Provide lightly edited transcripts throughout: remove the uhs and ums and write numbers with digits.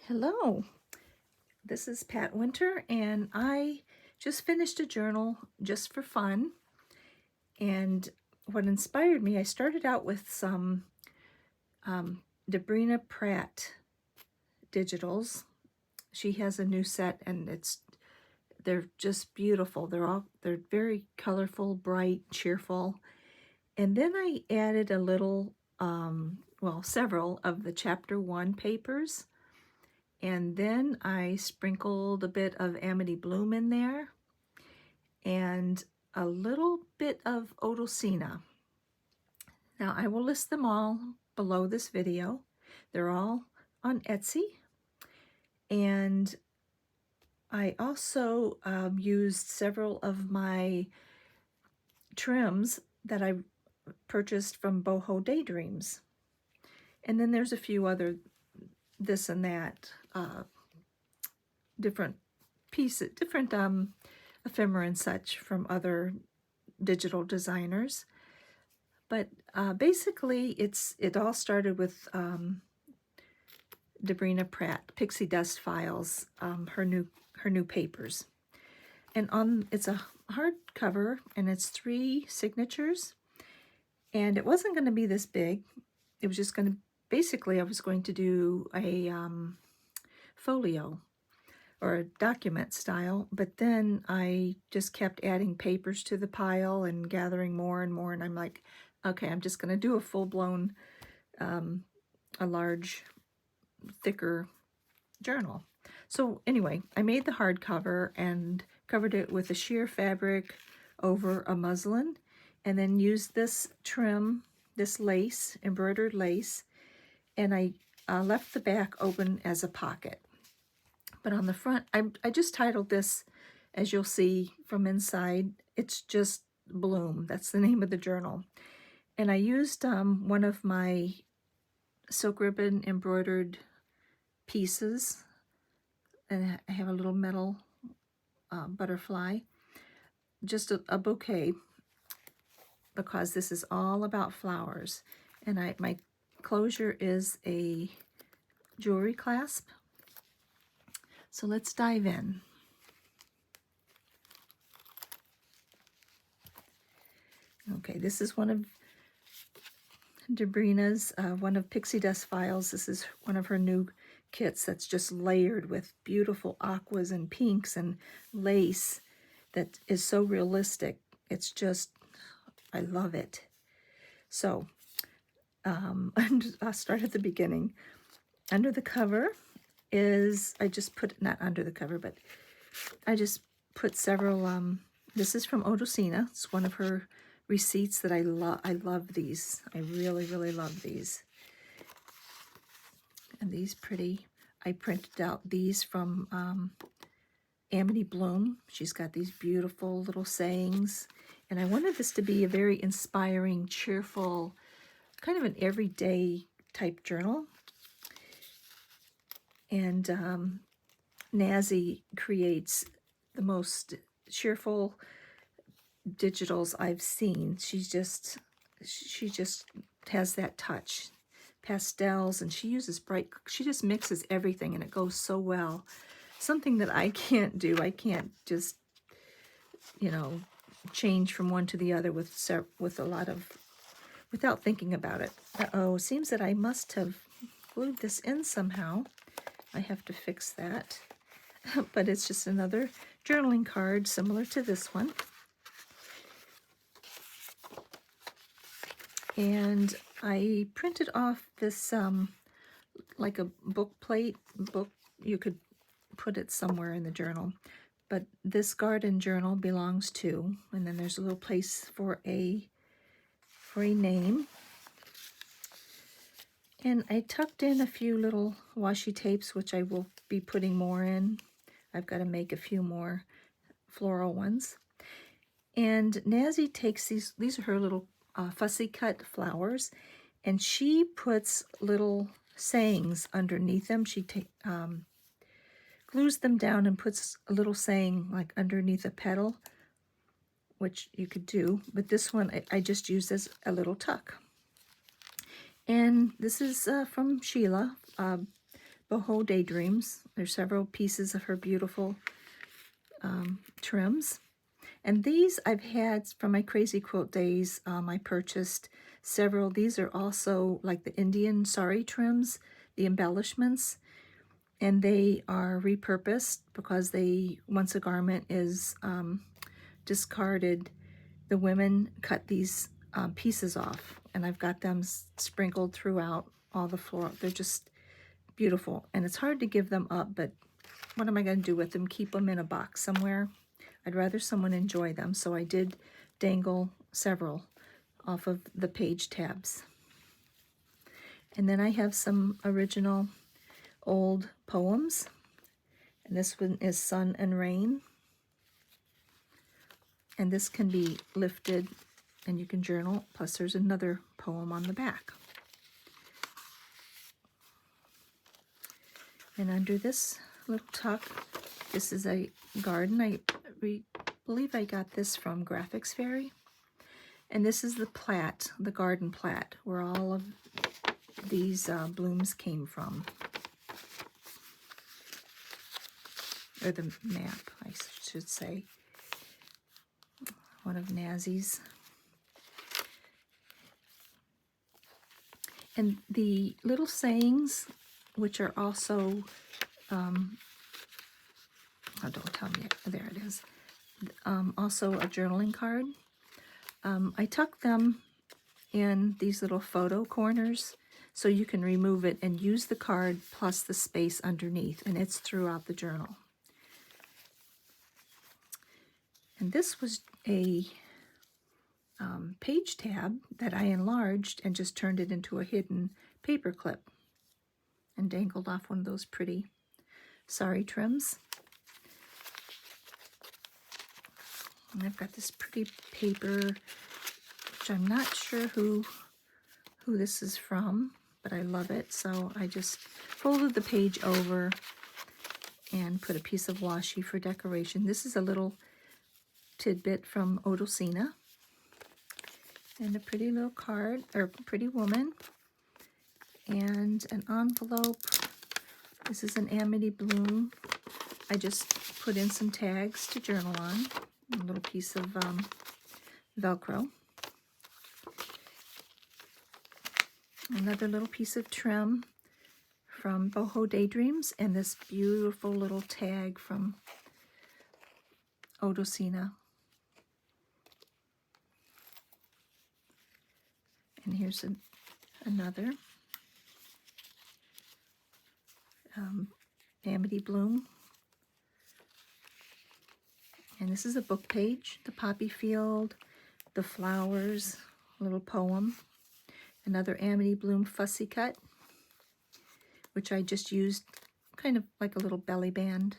Hello, this is Pat Winter, and I just finished a journal just for fun. And what inspired me, I started out with some Debrina Pratt digitals. She has a new set, and they're just beautiful. They're very colorful, bright, cheerful. And then I added a little, several of the Chapter 1 papers. And then I sprinkled a bit of Amity Bloom in there and a little bit of Odulcina. Now I will list them all below this video. They're all on Etsy. And I also used several of my trims that I purchased from Bohodaydreams. And then there's a few other this and that different pieces, different ephemera and such from other digital designers. But basically it all started with Debrina Pratt, Pixiedustfiles, her new papers. And it's a hardcover, and it's 3 signatures. And it wasn't going to be this big. It was just going to, basically I was going to do a folio or a document style, but then I just kept adding papers to the pile and gathering more and more, and I'm like, okay, I'm just going to do a full-blown, a large, thicker journal. So anyway, I made the hardcover and covered it with a sheer fabric over a muslin, and then used this trim, this lace, embroidered lace, and I left the back open as a pocket. But on the front, I just titled this, as you'll see from inside, it's just Bloom. That's the name of the journal. And I used one of my silk ribbon embroidered pieces, and I have a little metal butterfly, just a bouquet, because this is all about flowers. And my closure is a jewelry clasp. So let's dive in. Okay, this is one of Debrina's, one of Pixiedustfiles. This is one of her new kits that's just layered with beautiful aquas and pinks and lace that is so realistic. It's just, I love it. So, I'll start at the beginning. Under the cover is, I just put, not under the cover, but I just put several, this is from Odulcina. It's one of her receipts that I love these. I really, really love these. And these pretty, I printed out these from Amity Bloom. She's got these beautiful little sayings. And I wanted this to be a very inspiring, cheerful, kind of an everyday type journal. And Nazi creates the most cheerful digitals I've seen. She just has that touch. Pastels, and she uses she just mixes everything, and it goes so well. Something that I can't do. I can't just, change from one to the other with a lot of, without thinking about it. Uh-oh, seems that I must have glued this in somehow. I have to fix that. But it's just another journaling card similar to this one. And I printed off this, like a book plate. You could put it somewhere in the journal. But this garden journal belongs to, and then there's a little place for a name. And I tucked in a few little washi tapes, which I will be putting more in. I've got to make a few more floral ones. And Nazi takes these are her little fussy cut flowers, and she puts little sayings underneath them. She glues them down and puts a little saying like underneath a petal, which you could do, but this one I just used as a little tuck. And this is from Sheila, Bohodaydreams. There's several pieces of her beautiful trims. And these I've had from my Crazy Quilt days. I purchased several. These are also like the Indian sari trims, the embellishments. And they are repurposed because once a garment is discarded, the women cut these pieces off. And I've got them sprinkled throughout all the floor. They're just beautiful. And it's hard to give them up, but what am I going to do with them? Keep them in a box somewhere? I'd rather someone enjoy them. So I did dangle several off of the page tabs. And then I have some original old poems. And this one is Sun and Rain. And this can be lifted and you can journal. Plus there's another poem on the back. And under this little tuck, this is a garden. I believe I got this from Graphics Fairy. And this is the plat, the garden plat, where all of these blooms came from. Or the map, I should say. One of Nazi's. And the little sayings, which are also, oh, don't tell me, there it is. Also a journaling card. I tuck them in these little photo corners so you can remove it and use the card plus the space underneath, and it's throughout the journal. And this was a page tab that I enlarged and just turned it into a hidden paper clip and dangled off one of those pretty sari trims. And I've got this pretty paper, which I'm not sure who this is from, but I love it. So I just folded the page over and put a piece of washi for decoration. This is a little tidbit from Odulcina. And a pretty little card, or pretty woman. And an envelope. This is an Amity Bloom. I just put in some tags to journal on. A little piece of Velcro. Another little piece of trim from Bohodaydreams. And this beautiful little tag from Odulcina. And here's another Amity Bloom. And this is a book page, the poppy field, the flowers, little poem. Another Amity Bloom fussy cut, which I just used kind of like a little belly band.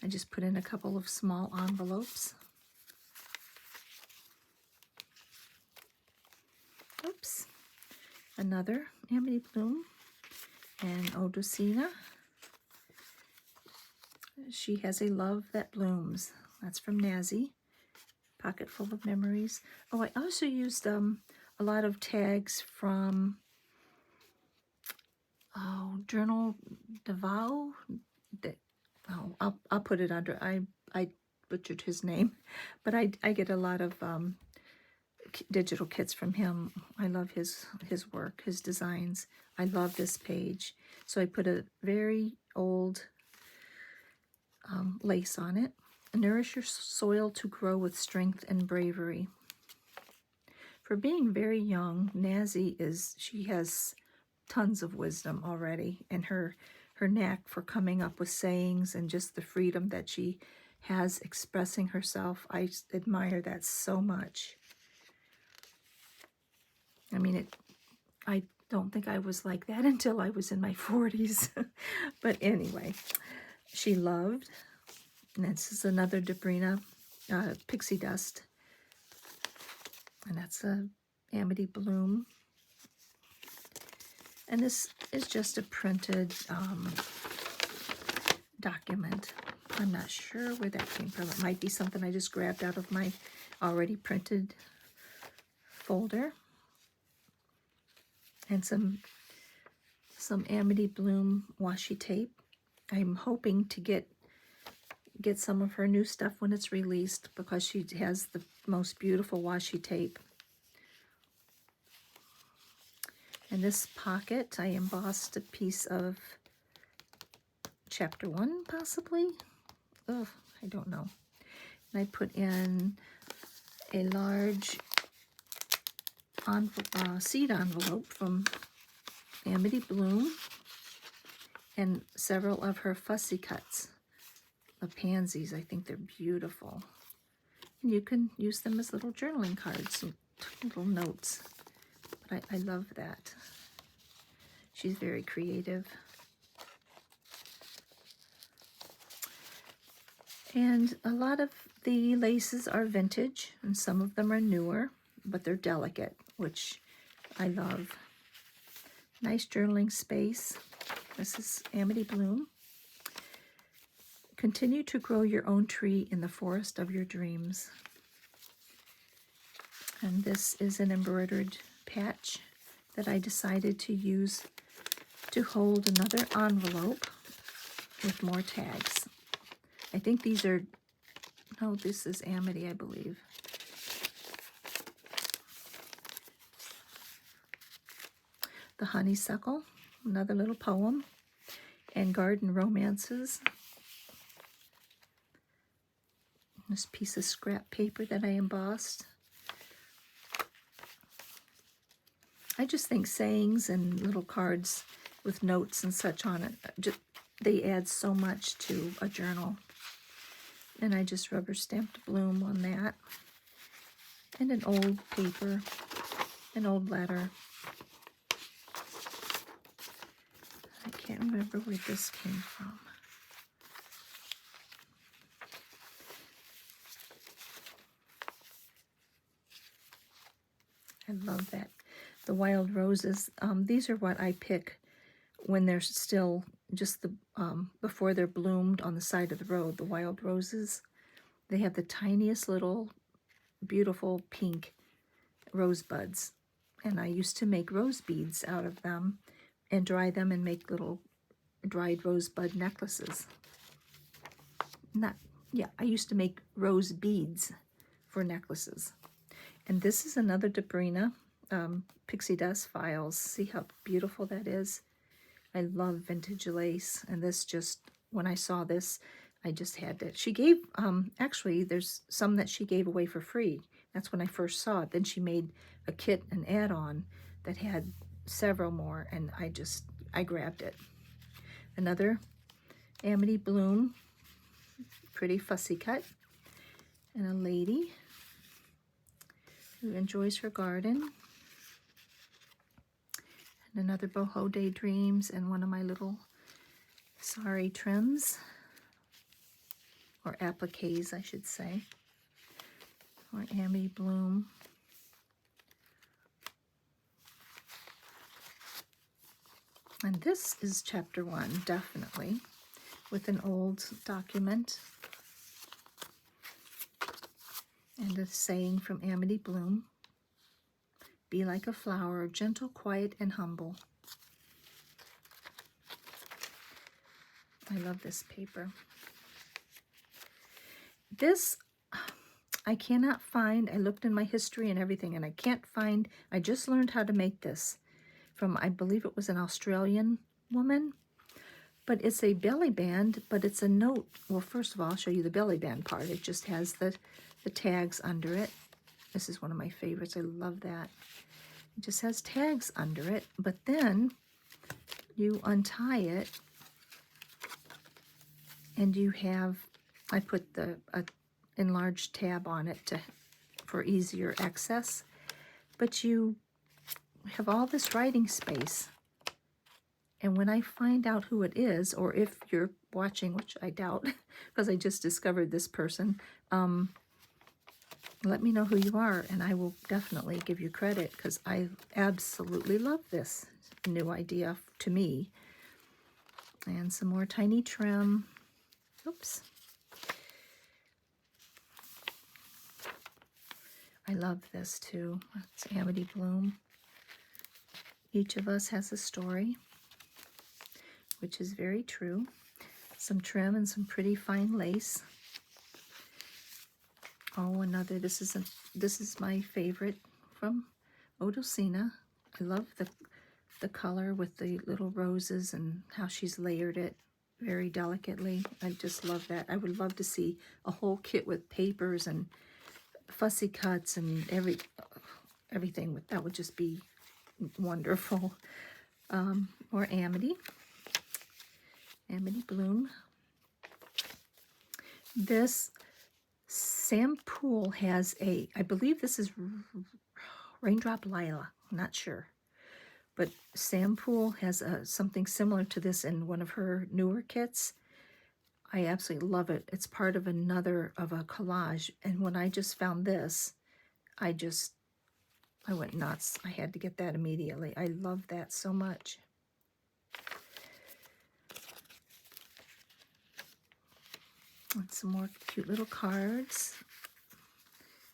I just put in a couple of small envelopes. Oops. Another Amity Bloom and Odulcina. She has a love that blooms. That's from Nazi. Pocket full of memories. Oh, I also used a lot of tags from JunkjournalDavao. I'll put it under. I butchered his name, but I get a lot of digital kits from him. I love his work, his designs. I love this page. So I put a very old lace on it. Nourish your soil to grow with strength and bravery. For being very young, Nazi she has tons of wisdom already, and her knack for coming up with sayings and just the freedom that she has expressing herself. I admire that so much. I mean, I don't think I was like that until I was in my 40s. But anyway, she loved. And this is another Debrina Pixie Dust. And that's a Amity Bloom. And this is just a printed document. I'm not sure where that came from. It might be something I just grabbed out of my already printed folder. And some some Amity Bloom washi tape. I'm hoping to get some of her new stuff when it's released because she has the most beautiful washi tape. In this pocket, I embossed a piece of Chapter 1, possibly? Ugh, I don't know. And I put in a large seed envelope from Amity Bloom and several of her fussy cuts of pansies. I think they're beautiful. And you can use them as little journaling cards, little notes. But I love that. She's very creative. And a lot of the laces are vintage, and some of them are newer, but they're delicate, which I love. Nice journaling space. This is Amity Bloom. Continue to grow your own tree in the forest of your dreams. And this is an embroidered patch that I decided to use to hold another envelope with more tags. I think these are, no, this is Amity, I believe. The Honeysuckle, another little poem, and Garden Romances. This piece of scrap paper that I embossed. I just think sayings and little cards with notes and such on it, they add so much to a journal. And I just rubber stamped Bloom on that. And an old paper, an old letter. I can't remember where this came from. I love that. The wild roses, these are what I pick when they're still just before they're bloomed on the side of the road, the wild roses. They have the tiniest little beautiful pink rosebuds. And I used to make rose beads out of them and dry them and make little dried rosebud necklaces. I used to make rose beads for necklaces. And this is another Debrina Pixiedustfiles. See how beautiful that is? I love vintage lace, and this just, when I saw this, I just had to. She gave, actually, there's some that she gave away for free. That's when I first saw it. Then she made a kit, an add-on, that had several more, and I grabbed it. Another Amity Bloom, pretty fussy cut, and a lady who enjoys her garden. And another Bohodaydreams and one of my little sari trims, or appliques, I should say, or Amity Bloom. And this is Chapter 1, definitely, with an old document and a saying from Amity Bloom. Be like a flower, gentle, quiet, and humble. I love this paper. This, I cannot find. I looked in my history and everything, and I can't find. I just learned how to make this from, I believe it was an Australian woman. But it's a belly band, but it's a note. Well, first of all, I'll show you the belly band part. It just has the tags under it. This is one of my favorites. I love that. It just has tags under it, but then you untie it and you have, I put the enlarged tab on it for easier access, but you have all this writing space. And when I find out who it is, or if you're watching, which I doubt, because I just discovered this person, let me know who you are, and I will definitely give you credit, because I absolutely love this new idea to me. And some more tiny trim. Oops. I love this too. It's Amity Bloom. Each of us has a story. which is very true. Some trim and some pretty fine lace. Oh, another, this is my favorite from Odulcina. I love the color with the little roses and how she's layered it very delicately. I just love that. I would love to see a whole kit with papers and fussy cuts and everything. That would just be wonderful. Or Amity Bloom. This Sampool has I believe this is Raindroplila, I'm not sure. But Sampool has something similar to this in one of her newer kits. I absolutely love it. It's part of a collage. And when I just found this, I went nuts. I had to get that immediately. I love that so much. And some more cute little cards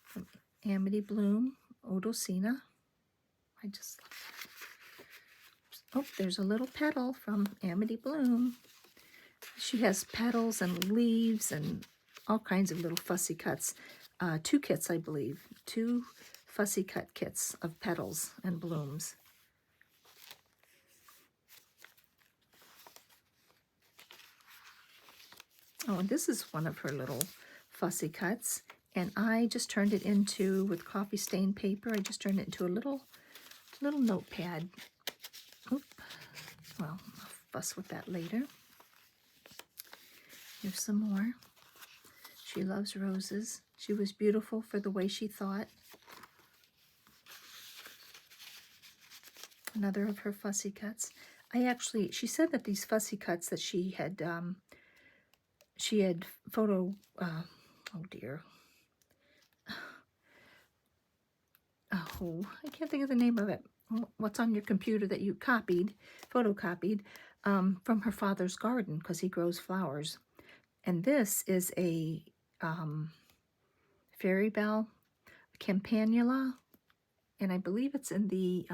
from Amity Bloom, Odulcina. I just love that. Oh, there's a little petal from Amity Bloom. She has petals and leaves and all kinds of little fussy cuts. 2 kits, I believe. 2 fussy cut kits of petals and blooms. Oh, and this is one of her little fussy cuts. And I just turned it into, with coffee stained paper, I just turned it into a little notepad. Oop. Well, I'll fuss with that later. Here's some more. She loves roses. She was beautiful for the way she thought. Another of her fussy cuts. She said that these fussy cuts that she had oh dear. Oh, I can't think of the name of it. What's on your computer that you photocopied from her father's garden, because he grows flowers. And this is a fairy bell, campanula, and I believe it's in the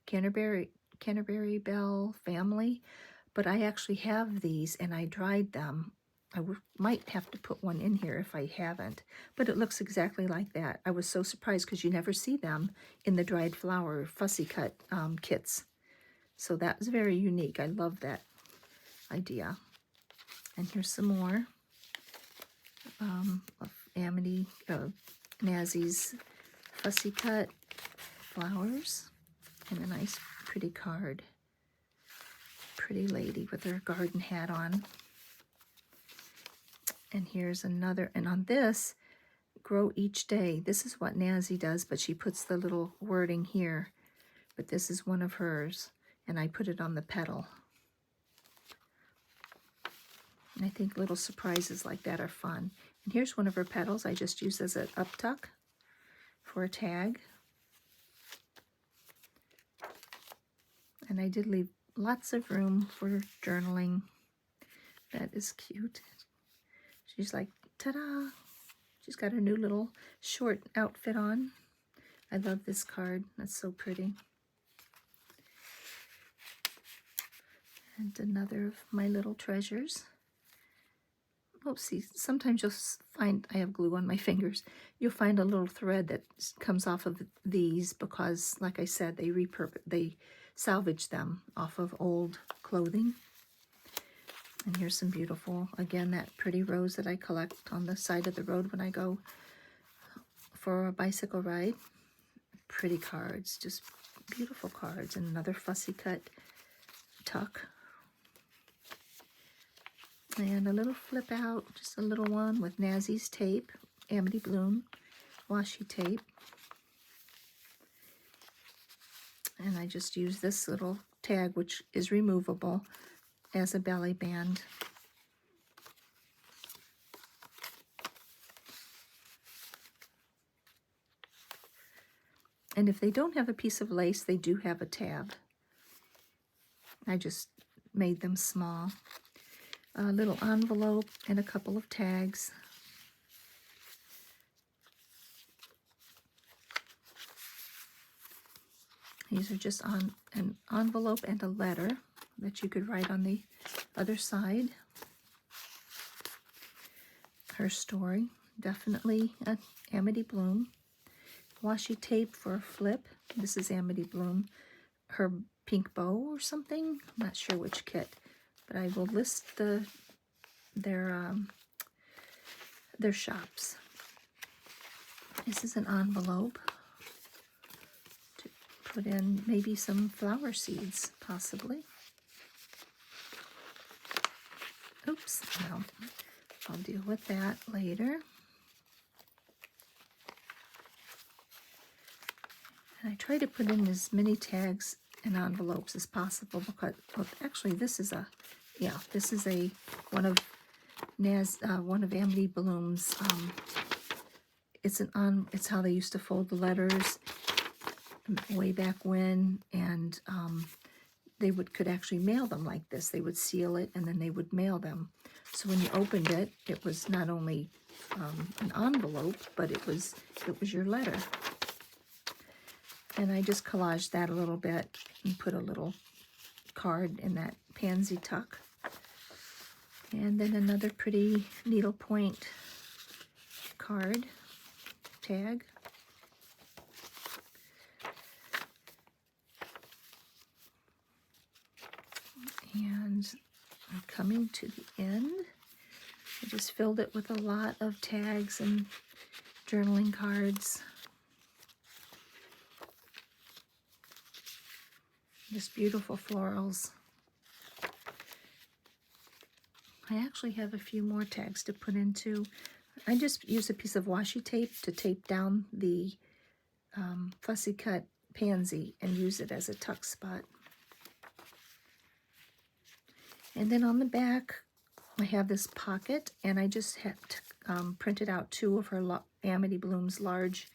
Canterbury Bell family. But I actually have these, and I dried them. I might have to put one in here if I haven't, but it looks exactly like that. I was so surprised because you never see them in the dried flower fussy cut kits. So that was very unique. I love that idea. And here's some more of Amity, Nazzie's fussy cut flowers, and a nice pretty card. Pretty lady with her garden hat on. And here's another, and on this, grow each day. This is what Nazzie does, but she puts the little wording here. But this is one of hers, and I put it on the petal. And I think little surprises like that are fun. And here's one of her petals I just used as an uptuck for a tag. And I did leave lots of room for journaling. That is cute. She's like, ta-da! She's got her new little short outfit on. I love this card. That's so pretty. And another of my little treasures. Oh, see, sometimes you'll find, I have glue on my fingers, you'll find a little thread that comes off of these because, like I said, they salvage them off of old clothing. And here's some beautiful, again, that pretty rose that I collect on the side of the road when I go for a bicycle ride. Pretty cards, just beautiful cards. And another fussy cut tuck. And a little flip out, just a little one with Nazzie's tape, Amity Bloom washi tape. And I just use this little tag, which is removable, as a belly band. And if they don't have a piece of lace, they do have a tab. I just made them small. A little envelope and a couple of tags. These are just on an envelope and a letter. that you could write on the other side. Her story, definitely Amity Bloom. Washi tape for a flip. This is Amity Bloom. Her pink bow or something. I'm not sure which kit, but I will list their shops. This is an envelope to put in maybe some flower seeds, possibly. Oops, no, I'll deal with that later. And I try to put in as many tags and envelopes as possible because, well, actually, this is a, yeah, this is a one of Amity Bloom's. It's how they used to fold the letters way back when, and they could actually mail them like this. They would seal it and then they would mail them. So when you opened it, it was not only an envelope, but it was your letter. And I just collaged that a little bit and put a little card in that pansy tuck. And then another pretty needlepoint card tag. And I'm coming to the end. I just filled it with a lot of tags and journaling cards. Just beautiful florals. I actually have a few more tags to put into. I just use a piece of washi tape to tape down the fussy cut pansy and use it as a tuck spot. And then on the back, I have this pocket, and I just have printed out 2 of her Amity Bloom's large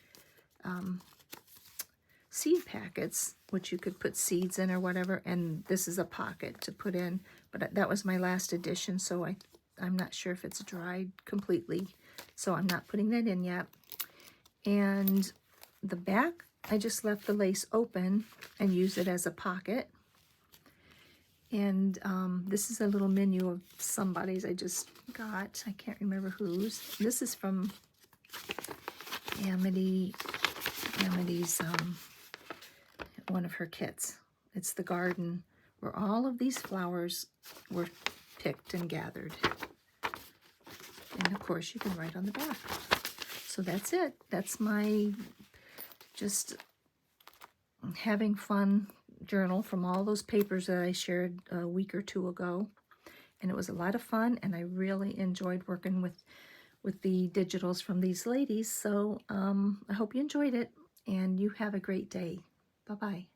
seed packets, which you could put seeds in or whatever, and this is a pocket to put in. But that was my last edition, so I'm not sure if it's dried completely, so I'm not putting that in yet. And the back, I just left the lace open and used it as a pocket. And this is a little menu of somebody's I just got. I can't remember whose. This is from Amity's one of her kits. It's the garden where all of these flowers were picked and gathered. And of course you can write on the back. So that's it. That's my just having fun journal from all those papers that I shared a week or 2 ago. And it was a lot of fun, and I really enjoyed working with the digitals from these ladies. So I hope you enjoyed it, and you have a great day. Bye-bye.